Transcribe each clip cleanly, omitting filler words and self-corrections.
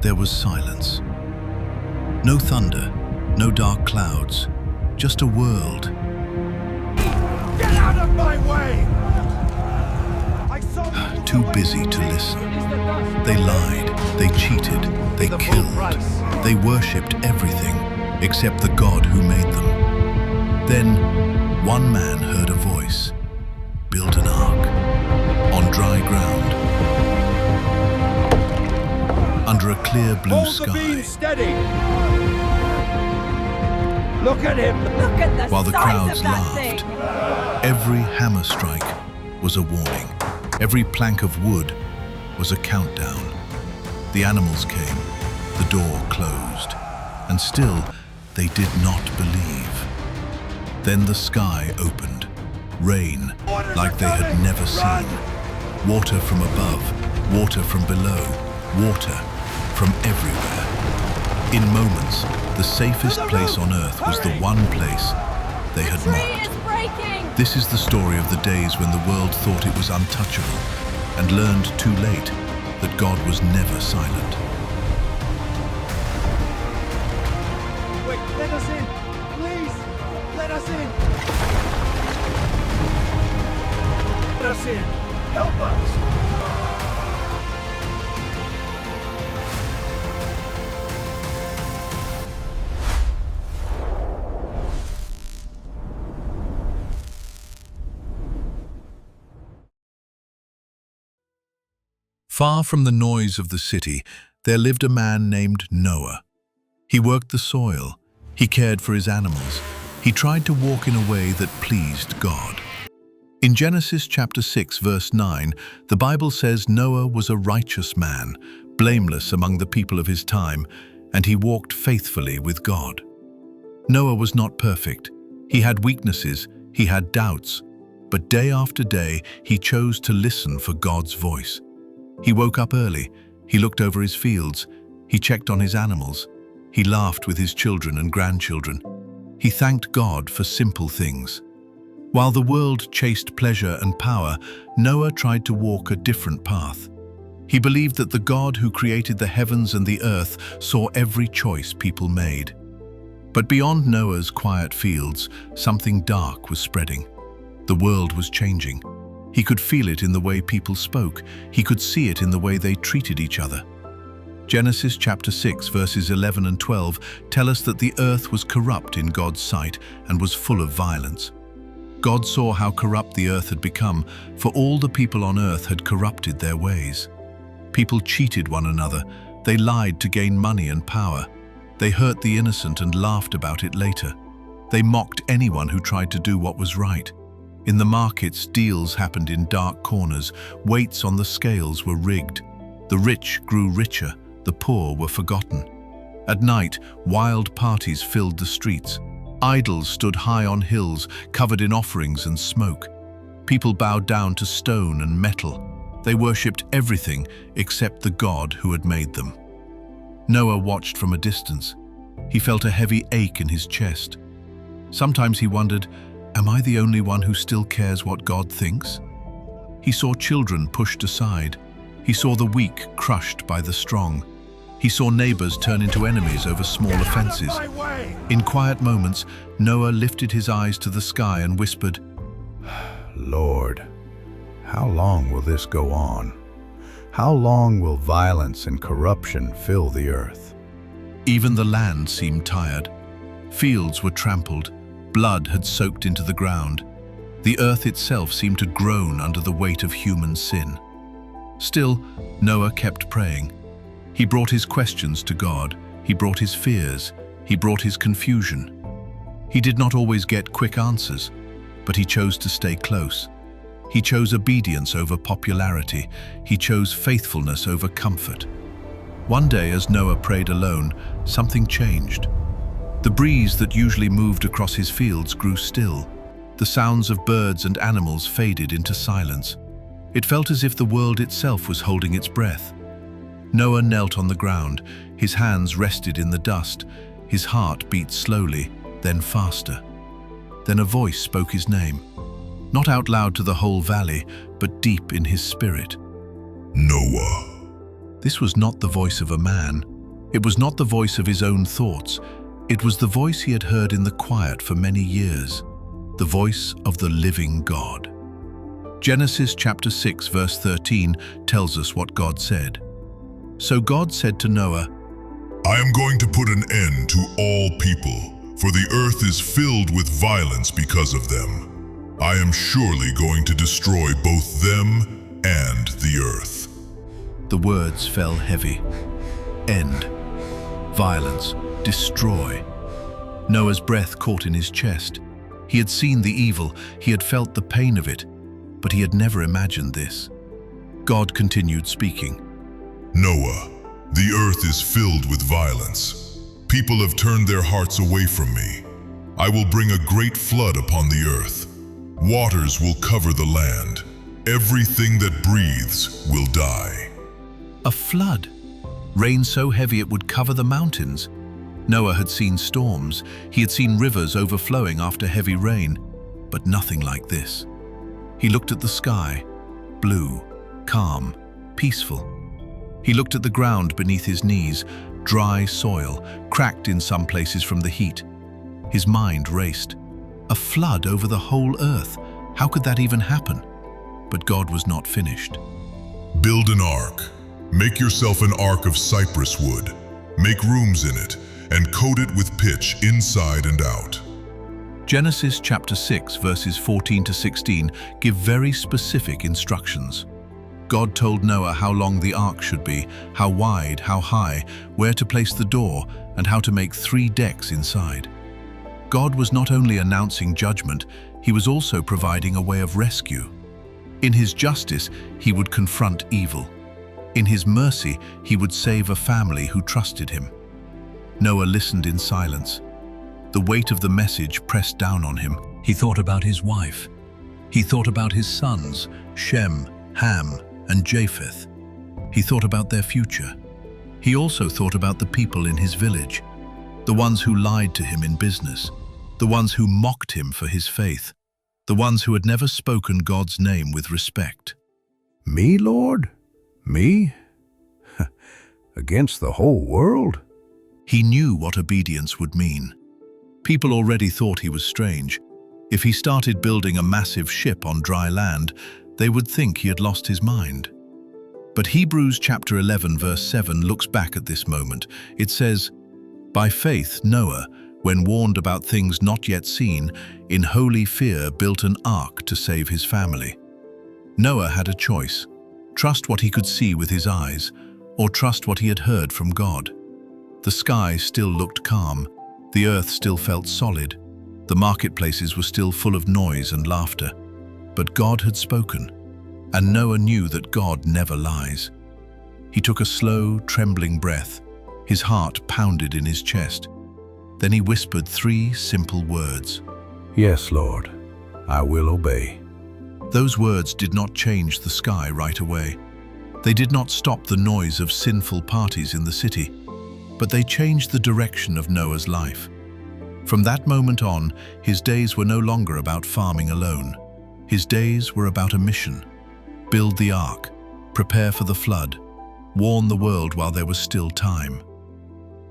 there was silence. No thunder, no dark clouds, just a world. Get out of my way! Too busy to listen. They lied, they cheated, they killed. They worshipped everything except the God who made them. Then, one man heard a voice. Build an ark on dry ground, under a clear blue Hold sky. the beam steady! Look at him! Look at the While the size crowds of that laughed, thing! every hammer strike was a warning. Every plank of wood was a countdown. The animals came, the door closed, and still they did not believe. Then the sky opened, rain like they had never seen. Water from above, water from below, water from everywhere. In moments, the safest place on earth was the one place they had Tree mocked. is breaking! This is the story of the days when the world thought it was untouchable and learned too late that God was never silent. Wait, let us in! Please! Let us in! Let us in! Help us! Far from the noise of the city, there lived a man named Noah. He worked the soil. He cared for his animals. He tried to walk in a way that pleased God. In Genesis chapter 6, verse 9, the Bible says Noah was a righteous man, blameless among the people of his time, and he walked faithfully with God. Noah was not perfect. He had weaknesses, he had doubts, but day after day he chose to listen for God's voice. He woke up early, he looked over his fields, he checked on his animals, he laughed with his children and grandchildren. He thanked God for simple things. While the world chased pleasure and power, Noah tried to walk a different path. He believed that the God who created the heavens and the earth saw every choice people made. But beyond Noah's quiet fields, something dark was spreading. The world was changing. He could feel it in the way people spoke. He could see it in the way they treated each other. Genesis chapter 6, verses 11 and 12 tell us that the earth was corrupt in God's sight and was full of violence. God saw how corrupt the earth had become, for all the people on earth had corrupted their ways. People cheated one another. They lied to gain money and power. They hurt the innocent and laughed about it later. They mocked anyone who tried to do what was right. In the markets, deals happened in dark corners. Weights on the scales were rigged. The rich grew richer. The poor were forgotten. At night, wild parties filled the streets. Idols stood high on hills, covered in offerings and smoke. People bowed down to stone and metal. They worshipped everything except the God who had made them. Noah watched from a distance. He felt a heavy ache in his chest. Sometimes he wondered, am I the only one who still cares what God thinks? He saw children pushed aside. He saw the weak crushed by the strong. He saw neighbors turn into enemies over small offenses. In quiet moments, Noah lifted his eyes to the sky and whispered, Lord, how long will this go on? How long will violence and corruption fill the earth? Even the land seemed tired. Fields were trampled. Blood had soaked into the ground. The earth itself seemed to groan under the weight of human sin. Still, Noah kept praying. He brought his questions to God. He brought his fears. He brought his confusion. He did not always get quick answers, but he chose to stay close. He chose obedience over popularity. He chose faithfulness over comfort. One day, as Noah prayed alone, something changed. The breeze that usually moved across his fields grew still. The sounds of birds and animals faded into silence. It felt as if the world itself was holding its breath. Noah knelt on the ground. His hands rested in the dust. His heart beat slowly, then faster. Then a voice spoke his name, not out loud to the whole valley, but deep in his spirit. Noah. This was not the voice of a man, It was not the voice of his own thoughts. It was the voice he had heard in the quiet for many years, the voice of the living God. Genesis chapter 6 verse 13 tells us what God said. So God said to Noah, I am going to put an end to all people, for the earth is filled with violence because of them. I am surely going to destroy both them and the earth. The words fell heavy. End. Violence. Destroy. Noah's breath caught in his chest. He had seen the evil, he had felt the pain of it, but he had never imagined this. God continued speaking. Noah, the earth is filled with violence. People have turned their hearts away from me. I will bring a great flood upon the earth. Waters will cover the land. Everything that breathes will die. A flood. Rain so heavy it would cover the mountains. Noah had seen storms. He had seen rivers overflowing after heavy rain, but nothing like this. He looked at the sky, blue, calm, peaceful. He looked at the ground beneath his knees, dry soil, cracked in some places from the heat. His mind raced. A flood over the whole earth. How could that even happen? But God was not finished. Build an ark. Make yourself an ark of cypress wood. Make rooms in it, and coat it with pitch inside and out. Genesis chapter 6 verses 14 to 16 give very specific instructions. God told Noah how long the ark should be, how wide, how high, where to place the door, and how to make 3 decks inside. God was not only announcing judgment, he was also providing a way of rescue. In his justice, he would confront evil. In his mercy, he would save a family who trusted him. Noah listened in silence. The weight of the message pressed down on him. He thought about his wife. He thought about his sons, Shem, Ham, and Japheth. He thought about their future. He also thought about the people in his village, the ones who lied to him in business, the ones who mocked him for his faith, the ones who had never spoken God's name with respect. Me, Lord? Me? Against the whole world? He knew what obedience would mean. People already thought he was strange. If he started building a massive ship on dry land, they would think he had lost his mind. But Hebrews chapter 11 verse 7 looks back at this moment. It says, By faith Noah, when warned about things not yet seen, in holy fear built an ark to save his family. Noah had a choice: trust what he could see with his eyes, or trust what he had heard from God. The sky still looked calm, the earth still felt solid, the marketplaces were still full of noise and laughter. But God had spoken, and Noah knew that God never lies. He took a slow, trembling breath. His heart pounded in his chest. Then he whispered 3 simple words. Yes, Lord, I will obey. Those words did not change the sky right away. They did not stop the noise of sinful parties in the city, but they changed the direction of Noah's life. From that moment on, his days were no longer about farming alone. His days were about a mission: build the ark, prepare for the flood, warn the world while there was still time.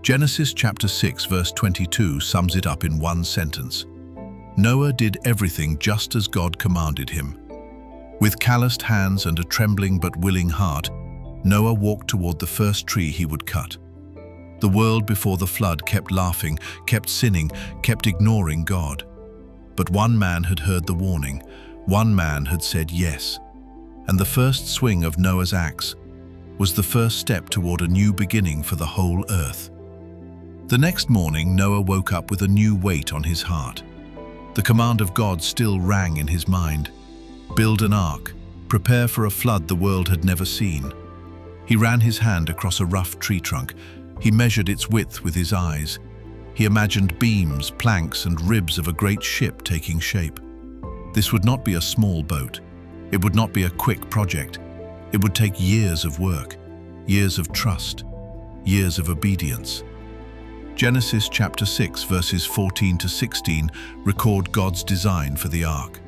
Genesis chapter 6 verse 22 sums it up in one sentence. Noah did everything just as God commanded him. With calloused hands and a trembling but willing heart, Noah walked toward the first tree he would cut. The world before the flood kept laughing, kept sinning, kept ignoring God. But one man had heard the warning. One man had said yes. And the first swing of Noah's axe was the first step toward a new beginning for the whole earth. The next morning, Noah woke up with a new weight on his heart. The command of God still rang in his mind. Build an ark, prepare for a flood the world had never seen. He ran his hand across a rough tree trunk. He measured its width with his eyes. He imagined beams, planks, and ribs of a great ship taking shape. This would not be a small boat. It would not be a quick project. It would take years of work, years of trust, years of obedience. Genesis chapter 6 verses 14 to 16 record God's design for the ark.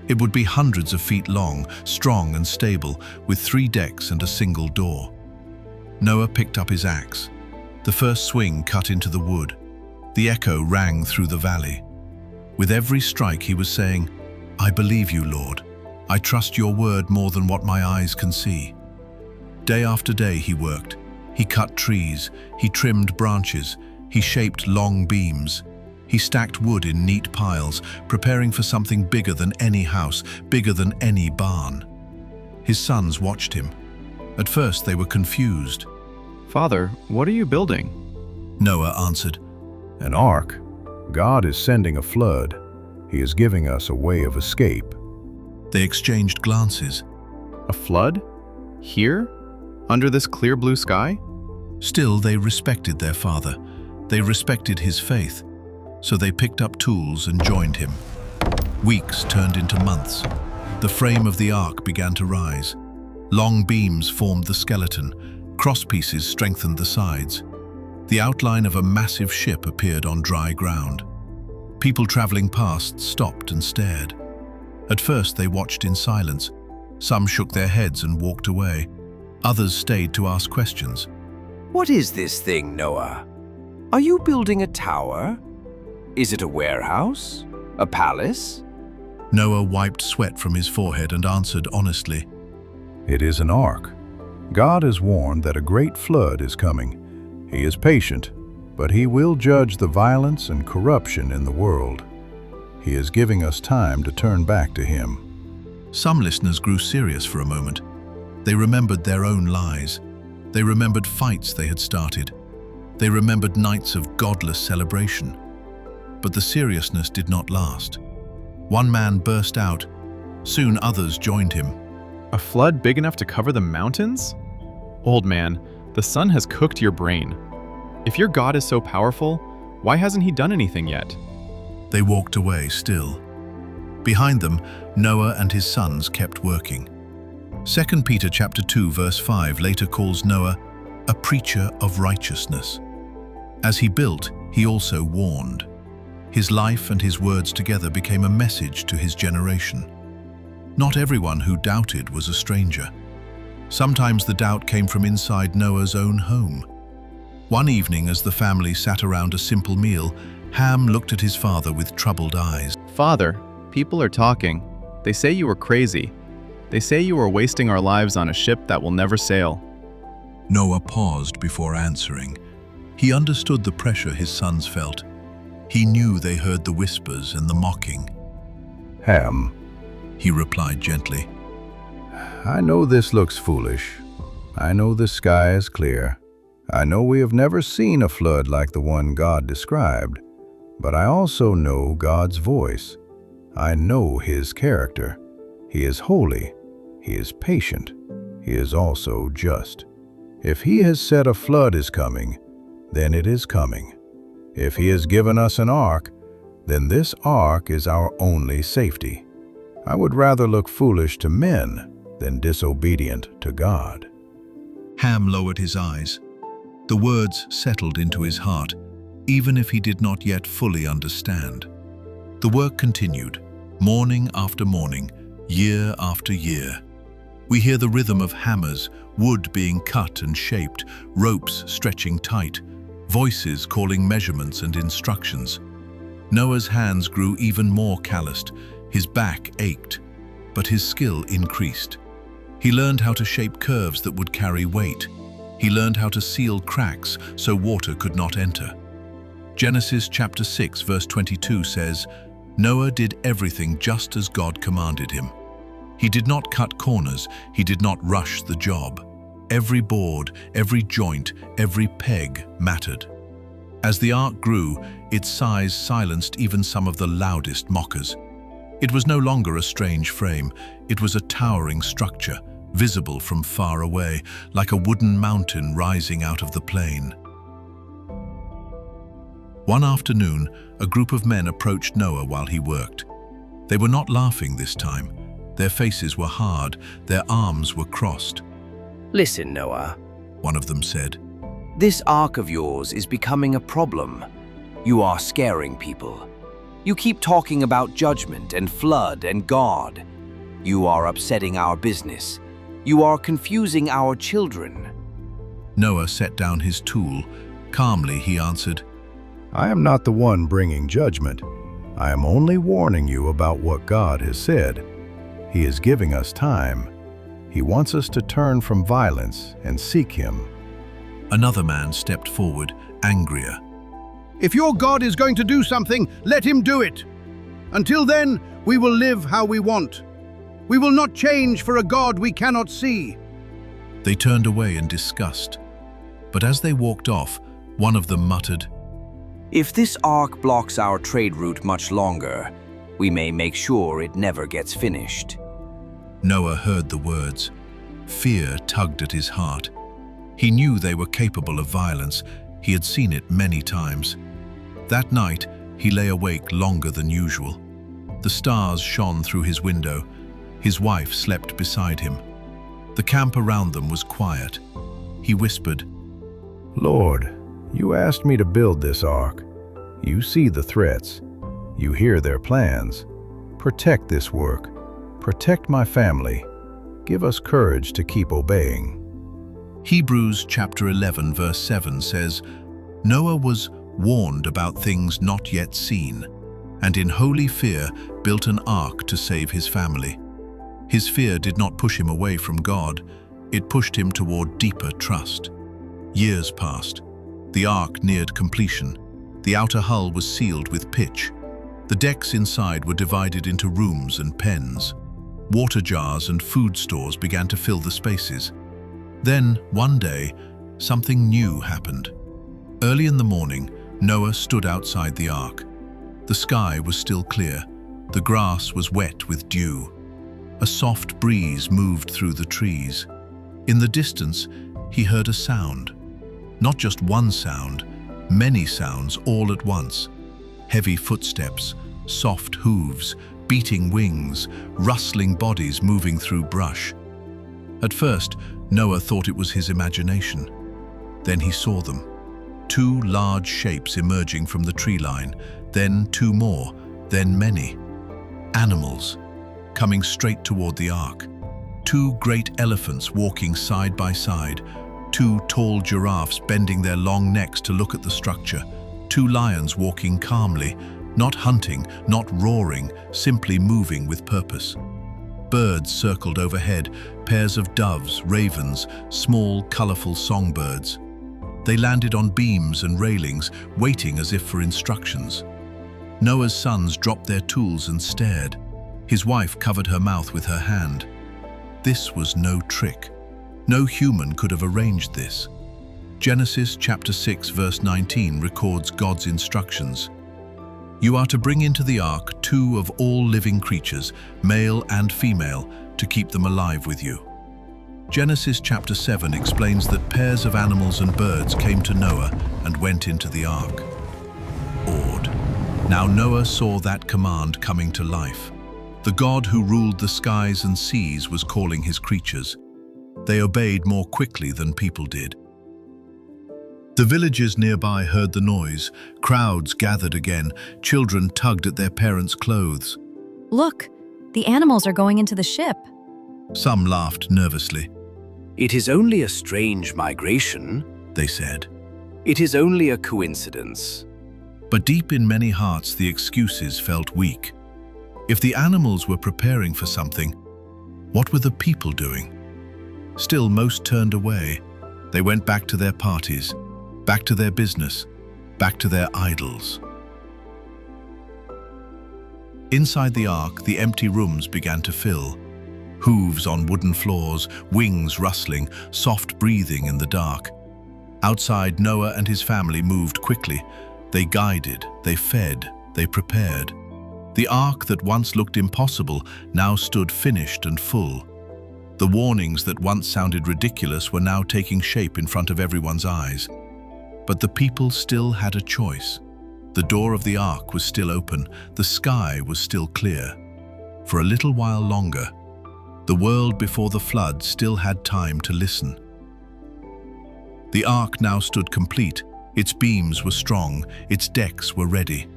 It would be hundreds of feet long, strong and stable, with 3 decks and a single door. Noah picked up his axe. The first swing cut into the wood. The echo rang through the valley. With every strike he was saying, "I believe you, Lord. I trust your word more than what my eyes can see." Day after day he worked. He cut trees, he trimmed branches, he shaped long beams. He stacked wood in neat piles, preparing for something bigger than any house, bigger than any barn. His sons watched him. At first they were confused. "Father, what are you building?" Noah answered, An ark. God is sending a flood. He is giving us a way of escape. They exchanged glances. "A flood? Here? Under this clear blue sky?" Still, they respected their father. They respected his faith. So they picked up tools and joined him. Weeks turned into months. The frame of the ark began to rise. Long beams formed the skeleton. Crosspieces strengthened the sides. The outline of a massive ship appeared on dry ground. People traveling past stopped and stared. At first they watched in silence. Some shook their heads and walked away. Others stayed to ask questions. What is this thing, Noah? Are you building a tower? Is it a warehouse? A palace? Noah wiped sweat from his forehead and answered honestly, It is an ark. God has warned that a great flood is coming. He is patient, but he will judge the violence and corruption in the world. He is giving us time to turn back to him. Some listeners grew serious for a moment. They remembered their own lies. They remembered fights they had started. They remembered nights of godless celebration. But the seriousness did not last. One man burst out. Soon others joined him. "A flood big enough to cover the mountains? Old man, the sun has cooked your brain. If your God is so powerful, why hasn't he done anything yet?" They walked away still. Behind them, Noah and his sons kept working. 2 Peter chapter 2 verse 5 later calls Noah a preacher of righteousness. As he built, he also warned. His life and his words together became a message to his generation. Not everyone who doubted was a stranger. Sometimes the doubt came from inside Noah's own home. One evening, as the family sat around a simple meal, Ham looked at his father with troubled eyes. "Father, people are talking. They say you were crazy. They say you are wasting our lives on a ship that will never sail." Noah paused before answering. He understood the pressure his sons felt. He knew they heard the whispers and the mocking. Ham, He replied gently, I know this looks foolish. I know the sky is clear. I know we have never seen a flood like the one God described. But I also know God's voice. I know his character. He is holy. He is patient. He is also just. If he has said a flood is coming, then it is coming. If he has given us an ark, then this ark is our only safety. I would rather look foolish to men than disobedient to God. Ham lowered his eyes. The words settled into his heart, even if he did not yet fully understand. The work continued, morning after morning, year after year. We hear the rhythm of hammers, wood being cut and shaped, ropes stretching tight, voices calling measurements and instructions. Noah's hands grew even more calloused, his back ached, but his skill increased. He learned how to shape curves that would carry weight. He learned how to seal cracks so water could not enter. Genesis chapter 6 verse 22 says, Noah did everything just as God commanded him. He did not cut corners, he did not rush the job. Every board, every joint, every peg mattered. As the ark grew, its size silenced even some of the loudest mockers. It was no longer a strange frame, it was a towering structure, visible from far away, like a wooden mountain rising out of the plain. One afternoon, a group of men approached Noah while he worked. They were not laughing this time. Their faces were hard, their arms were crossed. Listen, Noah, One of them said, this ark of yours is becoming a problem. You are scaring people. You keep talking about judgment and flood and God. You are upsetting our business. You are confusing our children. Noah set down his tool. Calmly, he answered, I am not the one bringing judgment. I am only warning you about what God has said. He is giving us time. He wants us to turn from violence and seek Him. Another man stepped forward, angrier. If your God is going to do something, let Him do it. Until then, we will live how we want. We will not change for a God we cannot see. They turned away in disgust. But as they walked off, one of them muttered, If this ark blocks our trade route much longer, we may make sure it never gets finished. Noah heard the words. Fear tugged at his heart. He knew they were capable of violence. He had seen it many times. That night, he lay awake longer than usual. The stars shone through his window. His wife slept beside him. The camp around them was quiet. He whispered, Lord, you asked me to build this ark. You see the threats. You hear their plans. Protect this work. Protect my family. Give us courage to keep obeying. Hebrews chapter 11 verse 7 says, Noah was warned about things not yet seen, and in holy fear built an ark to save his family. His fear did not push him away from God. It pushed him toward deeper trust. Years passed. The ark neared completion. The outer hull was sealed with pitch. The decks inside were divided into rooms and pens. Water jars and food stores began to fill the spaces. Then, one day, something new happened. Early in the morning, Noah stood outside the ark. The sky was still clear. The grass was wet with dew. A soft breeze moved through the trees. In the distance, he heard a sound. Not just one sound, many sounds all at once. Heavy footsteps, soft hooves, beating wings, rustling bodies moving through brush. At first, Noah thought it was his imagination. Then he saw them. Two large shapes emerging from the tree line, then two more, then many. Animals, coming straight toward the ark. Two great elephants walking side by side. Two tall giraffes bending their long necks to look at the structure. Two lions walking calmly, not hunting, not roaring, simply moving with purpose. Birds circled overhead, pairs of doves, ravens, small, colorful songbirds. They landed on beams and railings, waiting as if for instructions. Noah's sons dropped their tools and stared. His wife covered her mouth with her hand. This was no trick. No human could have arranged this. Genesis chapter 6 verse 19 records God's instructions. You are to bring into the ark 2 of all living creatures, male and female, to keep them alive with you. Genesis chapter 7 explains that pairs of animals and birds came to Noah and went into the ark. Awed. Now Noah saw that command coming to life. The God who ruled the skies and seas was calling his creatures. They obeyed more quickly than people did. The villagers nearby heard the noise. Crowds gathered again. Children tugged at their parents' clothes. Look, the animals are going into the ship. Some laughed nervously. It is only a strange migration, They said. It is only a coincidence. But deep in many hearts, the excuses felt weak. If the animals were preparing for something, what were the people doing? Still, most turned away. They went back to their parties, back to their business, back to their idols. Inside the ark, the empty rooms began to fill. Hooves on wooden floors, wings rustling, soft breathing in the dark. Outside, Noah and his family moved quickly. They guided, they fed, they prepared. The ark that once looked impossible now stood finished and full. The warnings that once sounded ridiculous were now taking shape in front of everyone's eyes. But the people still had a choice. The door of the ark was still open. The sky was still clear. For a little while longer, the world before the flood still had time to listen. The ark now stood complete. Its beams were strong. Its decks were ready.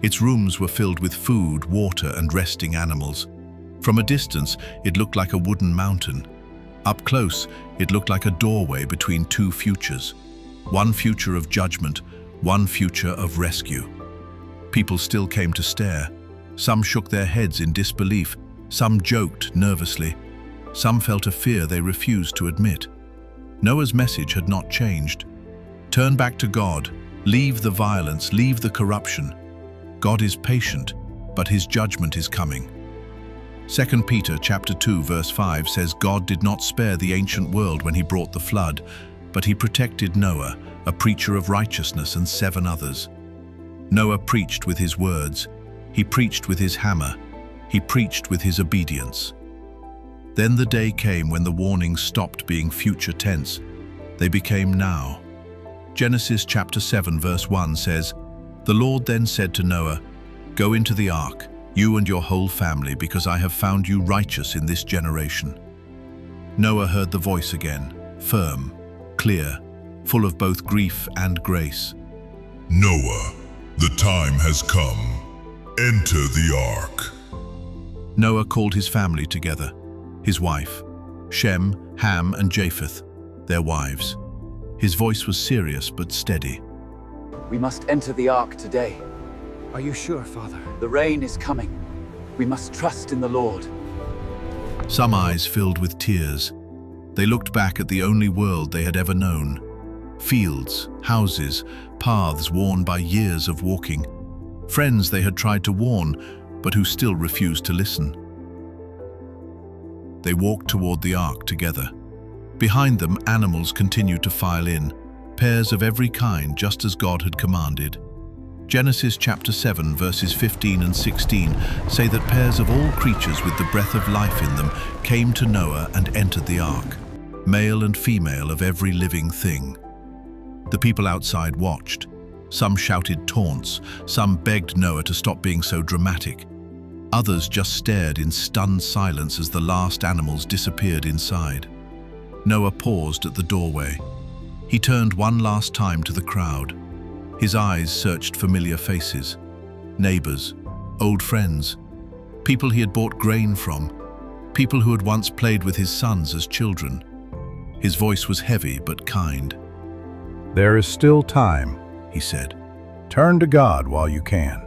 Its rooms were filled with food, water, and resting animals. From a distance, it looked like a wooden mountain. Up close, it looked like a doorway between two futures. One future of judgment, one future of rescue. People still came to stare. Some shook their heads in disbelief. Some joked nervously. Some felt a fear they refused to admit. Noah's message had not changed. Turn back to God. Leave the violence, leave the corruption. God is patient, but his judgment is coming. 2 Peter chapter 2 verse 5 says God did not spare the ancient world when he brought the flood, but he protected Noah, a preacher of righteousness, and 7 others. Noah preached with his words. He preached with his hammer. He preached with his obedience. Then the day came when the warnings stopped being future tense. They became now. Genesis chapter 7 verse 1 says, "The Lord then said to Noah, 'Go into the ark, you and your whole family, because I have found you righteous in this generation.'" Noah heard the voice again, firm, clear, full of both grief and grace. Noah, the time has come. Enter the ark. Noah called his family together, his wife, Shem, Ham, and Japheth, their wives. His voice was serious but steady. We must enter the ark today. Are you sure, Father? The rain is coming. We must trust in the Lord. Some eyes filled with tears. They looked back at the only world they had ever known. Fields, houses, paths worn by years of walking. Friends they had tried to warn, but who still refused to listen. They walked toward the ark together. Behind them, animals continued to file in, pairs of every kind, just as God had commanded. Genesis chapter 7 verses 15 and 16 say that pairs of all creatures with the breath of life in them came to Noah and entered the ark, male and female of every living thing. The people outside watched. Some shouted taunts, some begged Noah to stop being so dramatic. Others just stared in stunned silence as the last animals disappeared inside. Noah paused at the doorway. He turned one last time to the crowd. His eyes searched familiar faces, neighbors, old friends, people he had bought grain from, people who had once played with his sons as children. His voice was heavy but kind. There is still time, He said. Turn to God while you can.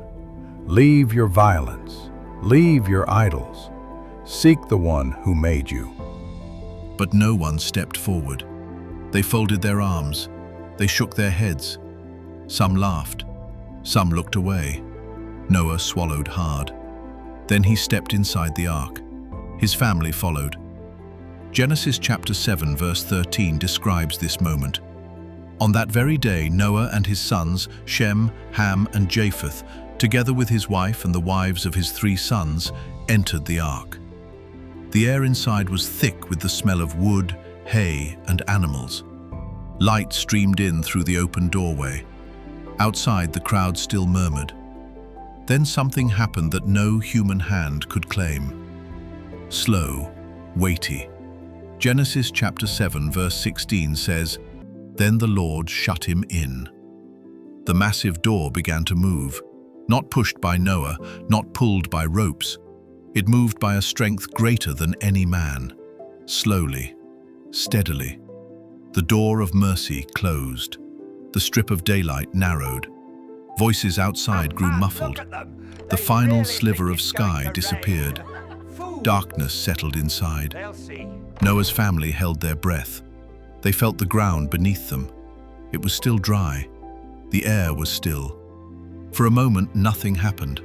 Leave your violence. Leave your idols. Seek the one who made you. But no one stepped forward. They folded their arms. They shook their heads. Some laughed. Some looked away. Noah swallowed hard. Then he stepped inside the ark. His family followed. Genesis chapter 7 verse 13 describes this moment. On that very day, Noah and his sons, Shem, Ham, and Japheth, together with his wife and the wives of his 3 sons, entered the ark. The air inside was thick with the smell of wood, hay, and animals. Light streamed in through the open doorway. Outside, the crowd still murmured. Then something happened that no human hand could claim. Slow, weighty. Genesis chapter 7 verse 16 says, "Then the Lord shut him in." The massive door began to move, not pushed by Noah, not pulled by ropes. It moved by a strength greater than any man. Slowly, steadily. The door of mercy closed. The strip of daylight narrowed. Voices outside grew muffled. The final sliver of sky disappeared. Darkness settled inside. Noah's family held their breath. They felt the ground beneath them. It was still dry. The air was still. For a moment, nothing happened.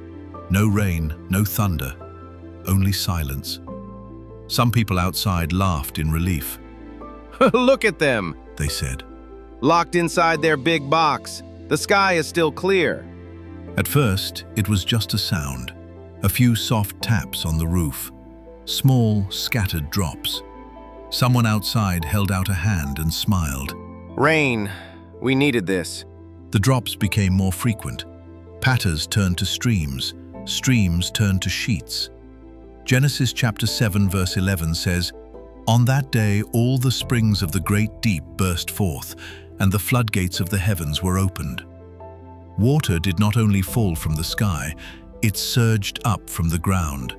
No rain, no thunder, only silence. Some people outside laughed in relief. Look at them, They said. locked inside their big box. The sky is still clear. At first, it was just a sound. A few soft taps on the roof. Small, scattered drops. Someone outside held out a hand and smiled. Rain, we needed this. The drops became more frequent. Patters turned to streams. Streams turned to sheets. Genesis chapter 7 verse 11 says, "On that day all the springs of the great deep burst forth, and the floodgates of the heavens were opened." Water did not only fall from the sky, it surged up from the ground.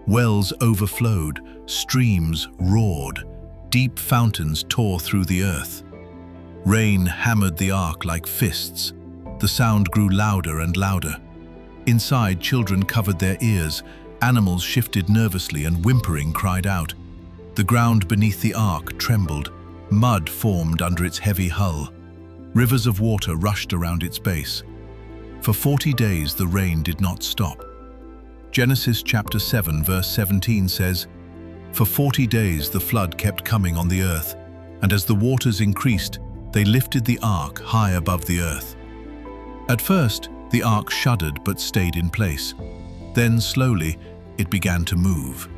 Wells overflowed, streams roared, deep fountains tore through the earth. Rain hammered the ark like fists. The sound grew louder and louder. Inside, children covered their ears, animals shifted nervously and whimpering cried out. The ground beneath the ark trembled. Mud formed under its heavy hull. Rivers of water rushed around its base. For 40 days the rain did not stop. Genesis chapter 7 verse 17 says, "For 40 days the flood kept coming on the earth, and as the waters increased, they lifted the ark high above the earth." At first, the ark shuddered but stayed in place. Then slowly, it began to move.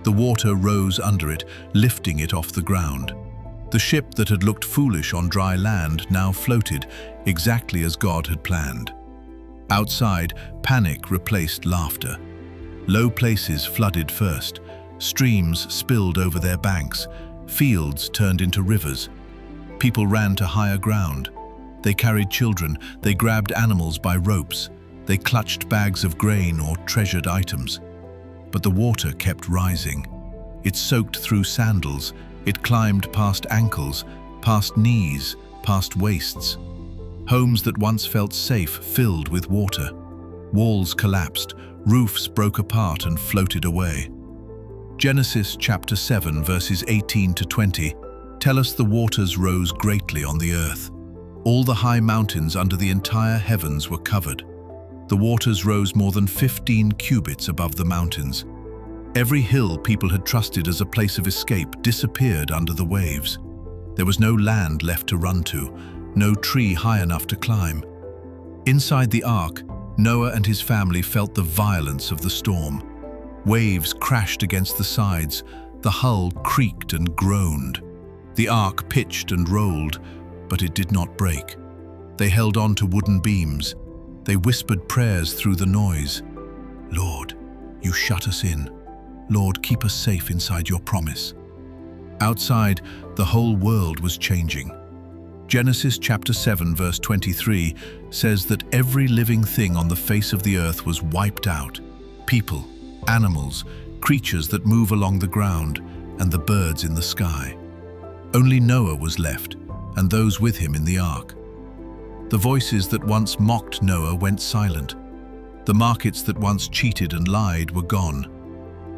The water rose under it, lifting it off the ground. The ship that had looked foolish on dry land now floated, exactly as God had planned. Outside, panic replaced laughter. Low places flooded first. Streams spilled over their banks. Fields turned into rivers. People ran to higher ground. They carried children. They grabbed animals by ropes. They clutched bags of grain or treasured items. But the water kept rising. It soaked through sandals. It climbed past ankles, past knees, past waists. Homes that once felt safe filled with water. Walls collapsed, roofs broke apart and floated away. Genesis chapter 7 verses 18 to 20 tell us the waters rose greatly on the earth. All the high mountains under the entire heavens were covered. The waters rose more than 15 cubits above the mountains. Every hill people had trusted as a place of escape disappeared under the waves. There was no land left to run to, no tree high enough to climb. Inside the ark, Noah and his family felt the violence of the storm. Waves crashed against the sides, the hull creaked and groaned. The ark pitched and rolled, but it did not break. They held on to wooden beams. They whispered prayers through the noise. "Lord, you shut us in. Lord, keep us safe inside your promise." Outside, the whole world was changing. Genesis chapter 7 verse 23 says that every living thing on the face of the earth was wiped out. People, animals, creatures that move along the ground, and the birds in the sky. Only Noah was left, and those with him in the ark. The voices that once mocked Noah went silent. The markets that once cheated and lied were gone.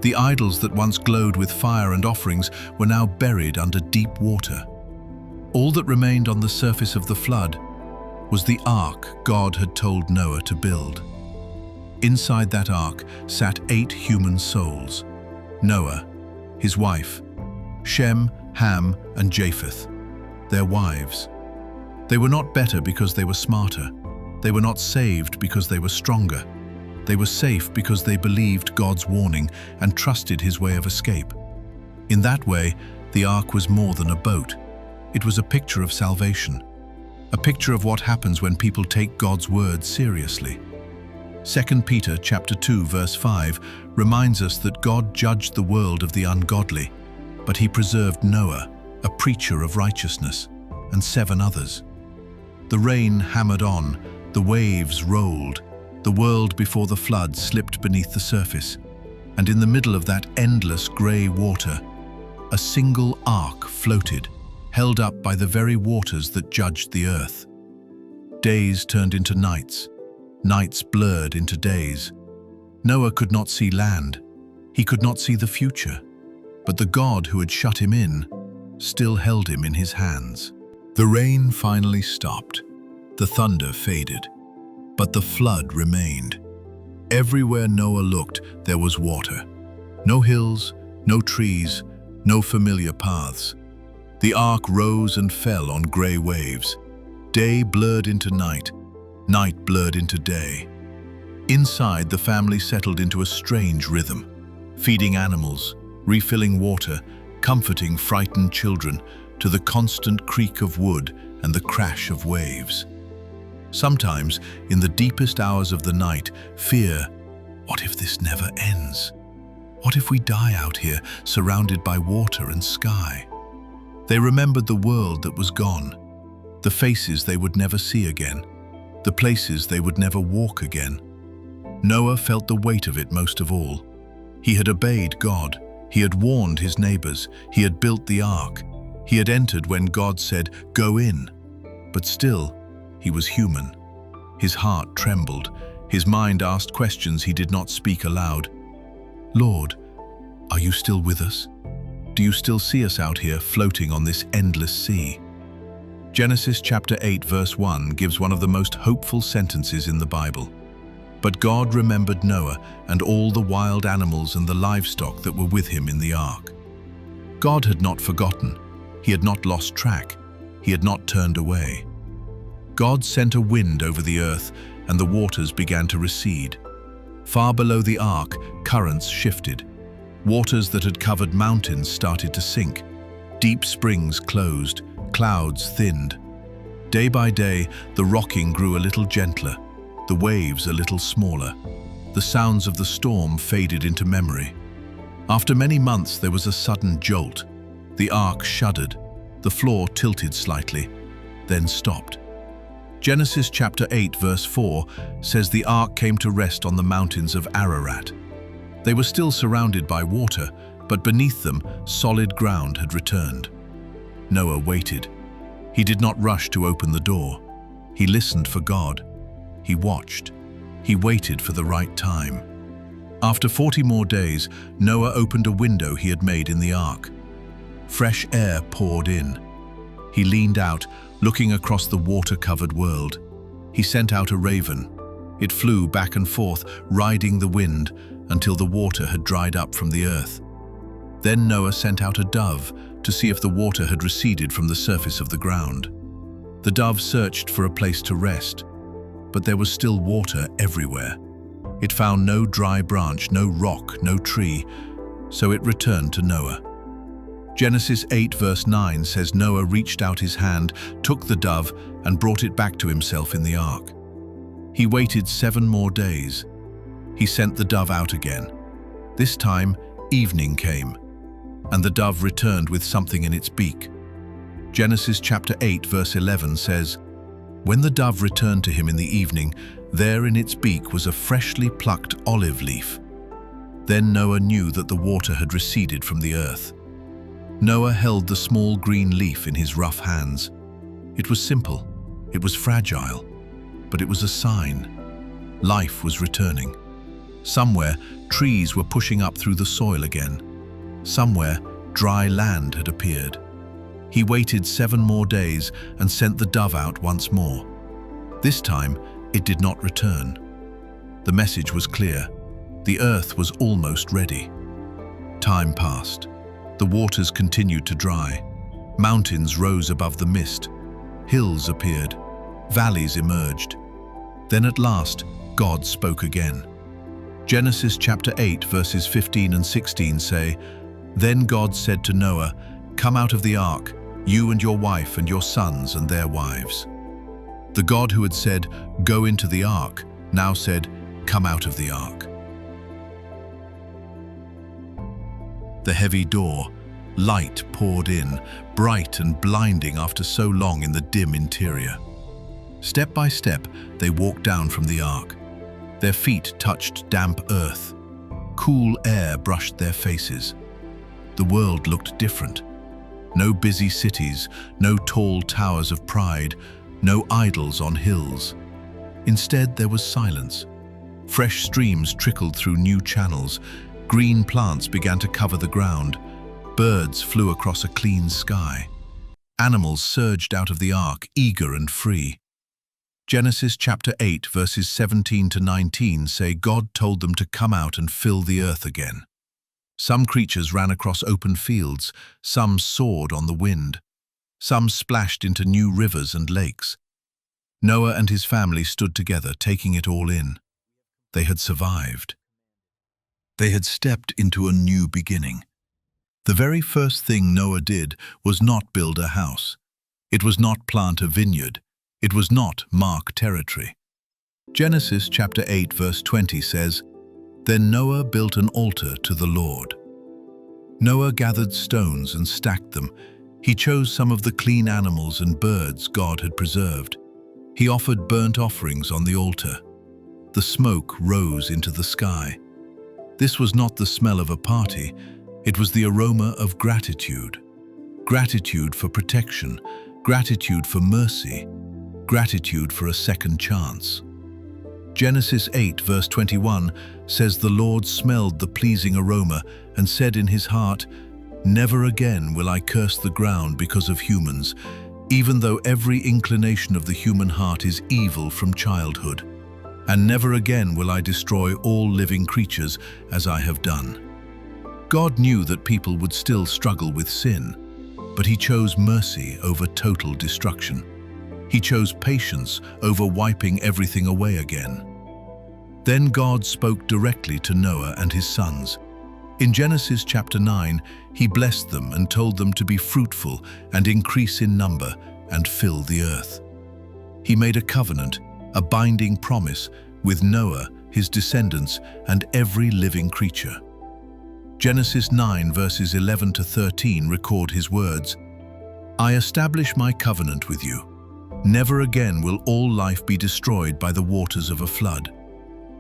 The idols that once glowed with fire and offerings were now buried under deep water. All that remained on the surface of the flood was the ark God had told Noah to build. Inside that ark sat 8 human souls: Noah, his wife, Shem, Ham, and Japheth, their wives. They were not better because they were smarter. They were not saved because they were stronger. They were safe because they believed God's warning and trusted his way of escape. In that way, the ark was more than a boat. It was a picture of salvation, a picture of what happens when people take God's word seriously. 2 Peter chapter 2 verse 5 reminds us that God judged the world of the ungodly, but he preserved Noah, a preacher of righteousness, and 7 others. The rain hammered on, the waves rolled, the world before the flood slipped beneath the surface, and in the middle of that endless grey water, a single ark floated, held up by the very waters that judged the earth. Days turned into nights, nights blurred into days. Noah could not see land, he could not see the future, but the God who had shut him in still held him in his hands. The rain finally stopped, the thunder faded, but the flood remained. Everywhere Noah looked, there was water. No hills, no trees, no familiar paths. The ark rose and fell on grey waves. Day blurred into night, night blurred into day. Inside, the family settled into a strange rhythm, feeding animals, refilling water, comforting frightened children, to the constant creak of wood and the crash of waves. Sometimes, in the deepest hours of the night, fear, what if this never ends? What if we die out here, surrounded by water and sky? They remembered the world that was gone, the faces they would never see again, the places they would never walk again. Noah felt the weight of it most of all. He had obeyed God, he had warned his neighbors, he had built the ark, He had entered when God said, "Go in." But still, he was human. His heart trembled. His mind asked questions he did not speak aloud. "Lord, are you still with us? Do you still see us out here floating on this endless sea?" Genesis chapter 8 verse 1 gives one of the most hopeful sentences in the Bible. But God remembered Noah and all the wild animals and the livestock that were with him in the ark. God had not forgotten. He had not lost track. He had not turned away. God sent a wind over the earth, and the waters began to recede. Far below the ark, currents shifted. Waters that had covered mountains started to sink. Deep springs closed. Clouds thinned. Day by day, the rocking grew a little gentler, the waves a little smaller. The sounds of the storm faded into memory. After many months, there was a sudden jolt. The ark shuddered. The floor tilted slightly, then stopped. Genesis chapter 8 verse 4 says the ark came to rest on the mountains of Ararat. They were still surrounded by water, but beneath them, solid ground had returned. Noah waited. He did not rush to open the door. He listened for God. He watched. He waited for the right time. After 40 more days, Noah opened a window he had made in the ark. Fresh air poured in. He leaned out, looking across the water-covered world. He sent out a raven. It flew back and forth, riding the wind, until the water had dried up from the earth. Then Noah sent out a dove to see if the water had receded from the surface of the ground. The dove searched for a place to rest, but there was still water everywhere. It found no dry branch, no rock, no tree, so it returned to Noah. Genesis 8 verse 9 says Noah reached out his hand, took the dove, and brought it back to himself in the ark. He waited 7 more days. He sent the dove out again. This time, evening came, and the dove returned with something in its beak. Genesis chapter 8 verse 11 says, "When the dove returned to him in the evening, there in its beak was a freshly plucked olive leaf." Then Noah knew that the water had receded from the earth. Noah held the small green leaf in his rough hands. It was simple, it was fragile, but it was a sign. Life was returning. Somewhere, trees were pushing up through the soil again. Somewhere, dry land had appeared. He waited 7 more days and sent the dove out once more. This time, it did not return. The message was clear. The earth was almost ready. Time passed. The waters continued to dry. Mountains rose above the mist. Hills appeared. Valleys emerged. Then at last, God spoke again. Genesis chapter 8 verses 15 and 16 say, "Then God said to Noah, 'Come out of the ark, you and your wife and your sons and their wives.'" The God who had said, "Go into the ark," now said, "Come out of the ark." The heavy door, light poured in, bright and blinding after so long in the dim interior. Step by step, they walked down from the ark. Their feet touched damp earth. Cool air brushed their faces. The world looked different. No busy cities, no tall towers of pride, no idols on hills. Instead, there was silence. Fresh streams trickled through new channels. Green plants began to cover the ground. Birds flew across a clean sky. Animals surged out of the ark, eager and free. Genesis chapter 8 verses 17 to 19 say God told them to come out and fill the earth again. Some creatures ran across open fields, some soared on the wind, some splashed into new rivers and lakes. Noah and his family stood together, taking it all in. They had survived. They had stepped into a new beginning. The very first thing Noah did was not build a house. It was not plant a vineyard. It was not mark territory. Genesis chapter 8 verse 20 says, "Then Noah built an altar to the Lord." Noah gathered stones and stacked them. He chose some of the clean animals and birds God had preserved. He offered burnt offerings on the altar. The smoke rose into the sky. This was not the smell of a party. It was the aroma of gratitude. gratitude for protection, gratitude for mercy, gratitude for a second chance. Genesis 8 verse 21 says the Lord smelled the pleasing aroma and said in his heart, "Never again will I curse the ground because of humans, even though every inclination of the human heart is evil from childhood. And never again will I destroy all living creatures as I have done." God knew that people would still struggle with sin, but he chose mercy over total destruction. He chose patience over wiping everything away again. Then God spoke directly to Noah and his sons. In Genesis chapter 9, he blessed them and told them to be fruitful and increase in number and fill the earth. He made a covenant, a binding promise, with Noah, his descendants, and every living creature. Genesis 9 verses 11 to 13 record his words, "I establish my covenant with you. Never again will all life be destroyed by the waters of a flood.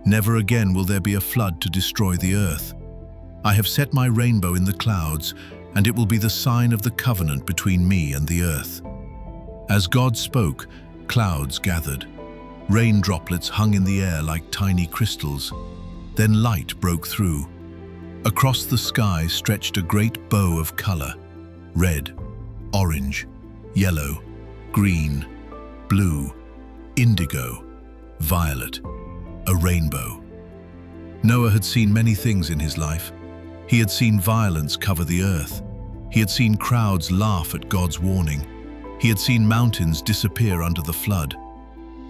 Never again will there be a flood to destroy the earth. I have set my rainbow in the clouds, and it will be the sign of the covenant between me and the earth." As God spoke, clouds gathered. Rain droplets hung in the air like tiny crystals. Then light broke through. Across the sky stretched a great bow of color: red, orange, yellow, green, blue, indigo, violet, a rainbow. Noah had seen many things in his life. He had seen violence cover the earth. He had seen crowds laugh at God's warning. He had seen mountains disappear under the flood.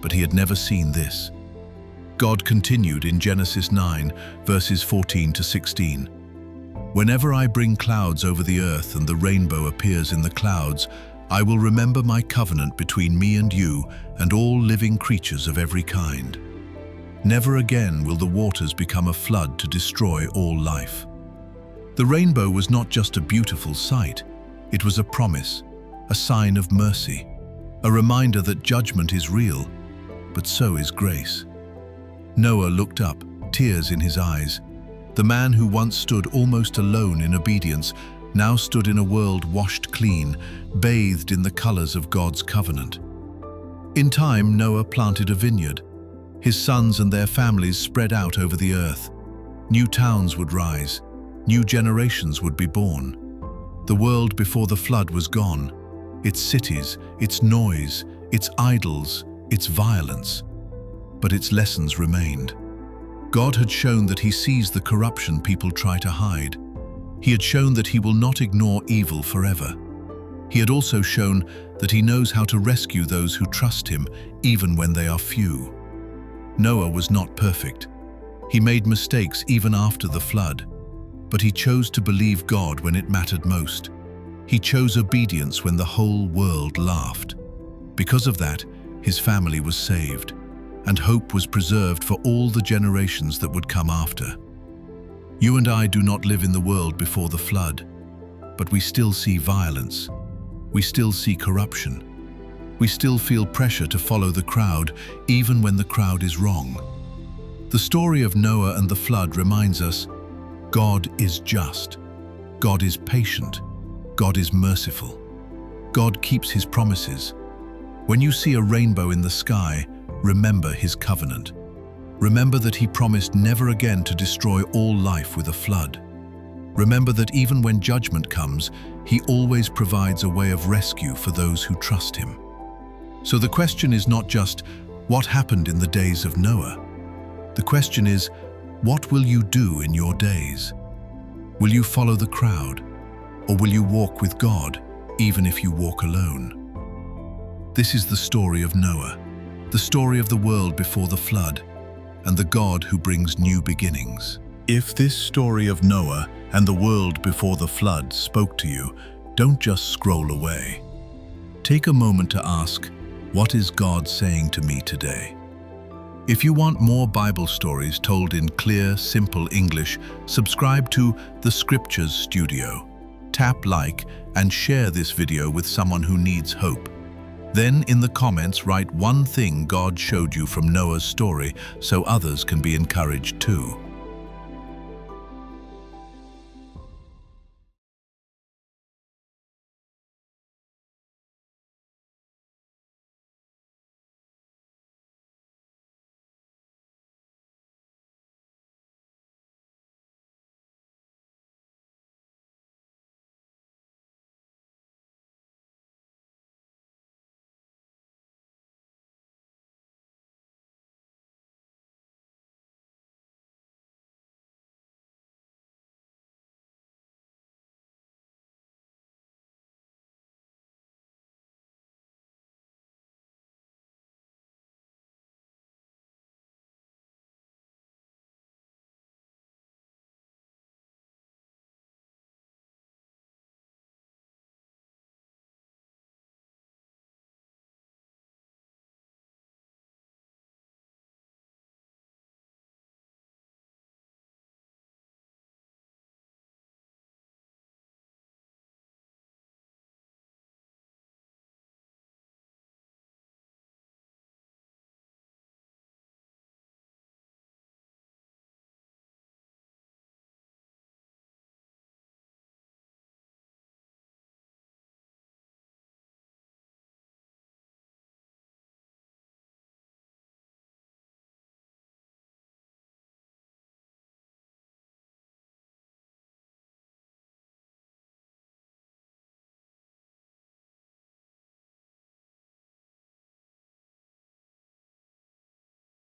But he had never seen this. God continued in Genesis 9, verses 14 to 16. "Whenever I bring clouds over the earth and the rainbow appears in the clouds, I will remember my covenant between me and you and all living creatures of every kind. Never again will the waters become a flood to destroy all life." The rainbow was not just a beautiful sight, it was a promise, a sign of mercy, a reminder that judgment is real, but so is grace. Noah looked up, tears in his eyes. The man who once stood almost alone in obedience now stood in a world washed clean, bathed in the colors of God's covenant. In time, Noah planted a vineyard. His sons and their families spread out over the earth. New towns would rise. New generations would be born. The world before the flood was gone. Its cities, its noise, its idols, its violence. But its lessons remained. God had shown that he sees the corruption people try to hide. He had shown that he will not ignore evil forever. He had also shown that he knows how to rescue those who trust him, even when they are few. Noah was not perfect. He made mistakes even after the flood, but he chose to believe God when it mattered most. He chose obedience when the whole world laughed. Because of that, his family was saved, and hope was preserved for all the generations that would come after. You and I do not live in the world before the flood, but we still see violence. We still see corruption. We still feel pressure to follow the crowd, even when the crowd is wrong. The story of Noah and the flood reminds us, God is just. God is patient. God is merciful. God keeps his promises. When you see a rainbow in the sky, remember his covenant. Remember that he promised never again to destroy all life with a flood. Remember that even when judgment comes, he always provides a way of rescue for those who trust him. So the question is not just, what happened in the days of Noah? The question is, what will you do in your days? Will you follow the crowd? Or will you walk with God, even if you walk alone? This is the story of Noah, the story of the world before the flood, and the God who brings new beginnings. If this story of Noah and the world before the flood spoke to you, don't just scroll away. Take a moment to ask, what is God saying to me today? If you want more Bible stories told in clear, simple English, subscribe to The Scriptures Studio. Tap like and share this video with someone who needs hope. Then in the comments write one thing God showed you from Noah's story so others can be encouraged too.